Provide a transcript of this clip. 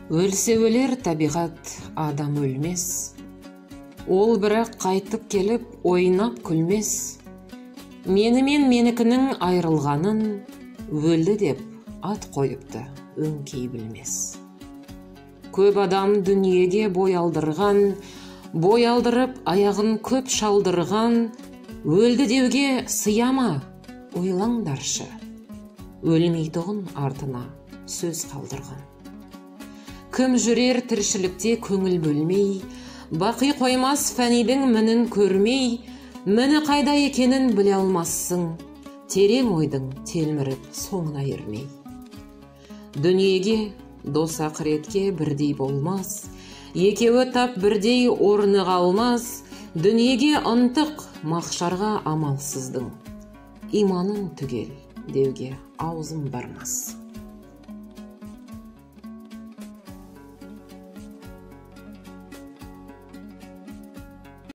Өлсе өлер табиғат, адам өлмес. Ол бірақ қайтып келіп ойнап күлмес. Менімен менікінің айрылғанын өлді деп ат қойыпты, өңкей білмес. Көп адам дүниеге бой алдырған, бой алдырып аяғын көп шалдырған, өлді деуге сияма, ойлаңдаршы. Өлмейтұғын артына сөз қалдырған. Кім жүрер тіршілікте көңіл бөлмей, бақи қоймас фәнидің мінін көрмей, міні қайда екенін біле алмассың, терең ойдың телміріп соңына ермей. Дүниеге, дос ақыретке бірдей болмас, екеуі тап бірдей орны қалмас, дүниеге ынтық, мақшарға амалсыздың, иманын түгел деуге аузым бармас.